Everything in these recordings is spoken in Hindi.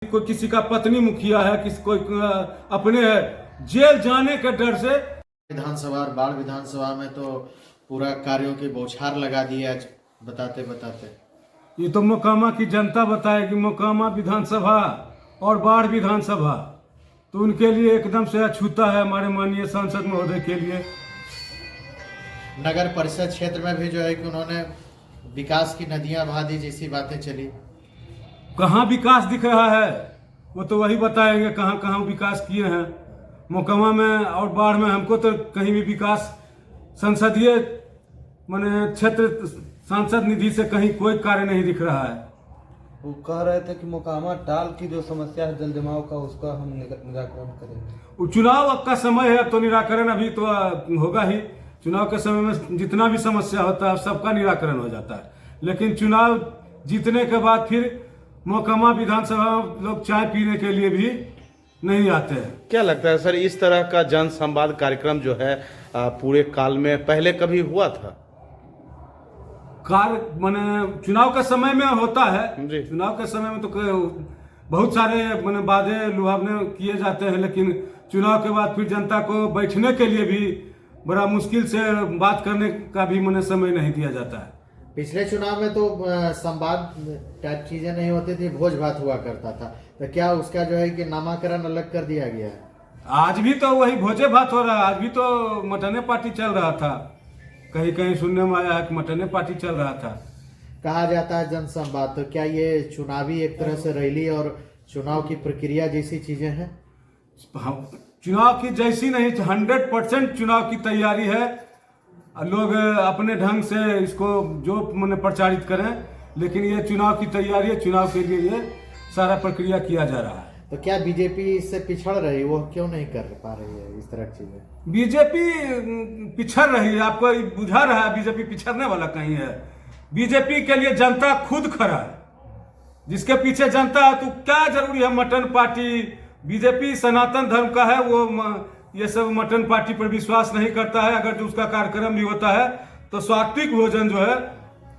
कोई किसी का पत्नी मुखिया है, किसी कोई अपने है, जेल जाने के डर से। विधानसभा और बाढ़ विधानसभा में तो पूरा कार्यों की बौछार लगा दी आज बताते बताते। ये तो मोकामा की जनता बताएगी। मोकामा विधानसभा और बाढ़ विधानसभा तो उनके लिए एकदम से अछूता है, हमारे माननीय सांसद महोदय के लिए। नगर परिषद क्षेत्र में भी जो है कि उन्होंने विकास की नदियां बहा दी जैसी बातें चली। कहाँ विकास दिख रहा है वो तो वही बताएंगे, कहाँ कहाँ विकास किए हैं। मोकामा में और बाढ़ में हमको तो कहीं भी विकास संसदीय माने क्षेत्र सांसद निधि से कहीं कोई कार्य नहीं दिख रहा है। वो कह रहे थे कि मोकामा टाल की जो समस्या है जल जमाव का, उसका हम निराकरण करेंगे। वो चुनाव का समय है, अब तो निराकरण अभी तो होगा ही। चुनाव के समय में जितना भी समस्या होता है सबका निराकरण हो जाता है, लेकिन चुनाव जीतने के बाद फिर मोकामा विधानसभा लोग चाय पीने के लिए भी नहीं आते हैं। क्या लगता है सर, इस तरह का जन संवाद कार्यक्रम जो है पूरे काल में पहले कभी हुआ था? कार्य माने चुनाव के समय में होता है जी। चुनाव के समय में तो बहुत सारे माने वादे लुभावने किए जाते हैं, लेकिन चुनाव के बाद फिर जनता को बैठने के लिए भी बड़ा मुश्किल से बात करने का भी माने समय नहीं दिया जाता है। पिछले चुनाव में तो संवाद टाइप चीजें नहीं होती थी, भोज भात हुआ करता था। तो क्या उसका जो है कि नामाकरण अलग कर दिया गया है? आज भी तो वही भोजे भात हो रहा है। आज भी तो मटने पार्टी चल रहा था, कहीं कहीं सुनने में आया है कि मटने पार्टी चल रहा था। कहा जाता है जन संवाद, तो क्या ये चुनावी एक तरह से रैली और चुनाव की प्रक्रिया जैसी चीजें हैं? चुनाव की जैसी नहीं, 100% चुनाव की तैयारी है। लोग अपने ढंग से इसको जो मैंने प्रचारित करें, लेकिन ये चुनाव की तैयारी है। चुनाव के लिए ये सारा प्रक्रिया किया जा रहा है। तो क्या बीजेपी इससे पिछड़ रही, वो क्यों नहीं कर पा रही है इस तरह की चीजें? बीजेपी पिछड़ रही है, आपको बुझा रहा है बीजेपी पिछड़ने वाला कहीं है? बीजेपी के लिए जनता खुद खड़ा है। जिसके पीछे जनता है तो क्या जरूरी है मटन पार्टी? बीजेपी सनातन धर्म का है, वो ये सब मटन पार्टी पर विश्वास नहीं करता है। अगर जो उसका कार्यक्रम भी होता है तो सात्विक भोजन जो है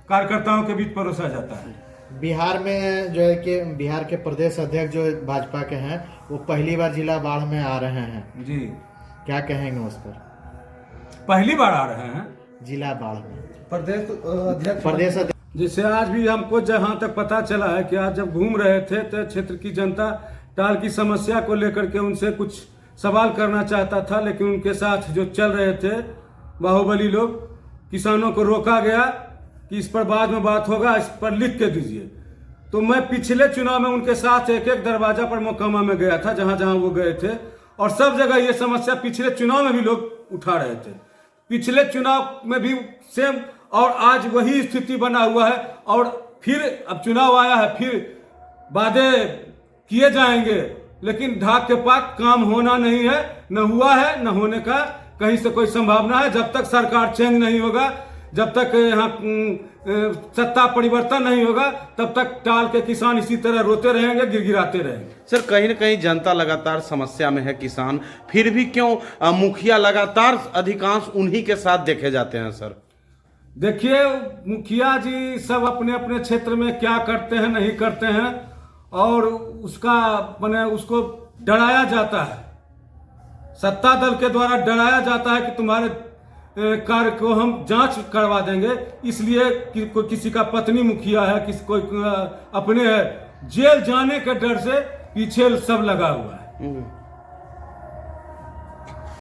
कार्यकर्ताओं के बीच परोसा जाता है। बिहार में जो है कि बिहार के प्रदेश अध्यक्ष जो भाजपा के हैं वो पहली बार जिला बाढ़ में आ रहे हैं जी, क्या कहेंगे उस पर? पहली बार आ रहे हैं जिला बाढ़ में प्रदेश अध्यक्ष जिससे आज भी हमको जहां तक पता चला है कि आज जब घूम रहे थे तो क्षेत्र की जनता टाल की समस्या को लेकर के उनसे कुछ सवाल करना चाहता था, लेकिन उनके साथ जो चल रहे थे बाहुबली लोग, किसानों को रोका गया कि इस पर बाद में बात होगा, इस पर लिख के दीजिए। तो मैं पिछले चुनाव में उनके साथ एक एक दरवाजा पर मोकामा में गया था, जहां जहां वो गए थे, और सब जगह ये समस्या पिछले चुनाव में भी लोग उठा रहे थे। पिछले चुनाव में भी सेम और आज वही स्थिति बना हुआ है। और फिर अब चुनाव आया है, फिर वादे किए जाएंगे, लेकिन ढाक के पाक काम होना नहीं है, न हुआ है, न होने का कहीं से कोई संभावना है। जब तक सरकार चेंज नहीं होगा, जब तक यहाँ सत्ता परिवर्तन नहीं होगा, तब तक टाल के किसान इसी तरह रोते रहेंगे, गिड़गिड़ाते रहेंगे। सर, कहीं न कहीं जनता लगातार समस्या में है, किसान, फिर भी क्यों मुखिया लगातार अधिकांश उन्हीं के साथ देखे जाते हैं? सर देखिए, मुखिया जी सब अपने अपने क्षेत्र में क्या करते हैं नहीं करते हैं, और उसका मैंने उसको डराया जाता है, सत्ता दल के द्वारा डराया जाता है कि तुम्हारे कार्य को हम जांच करवा देंगे, इसलिए कि कोई किसी का पत्नी मुखिया है, किसी कोई अपने है, जेल जाने के डर से पीछे सब लगा हुआ है।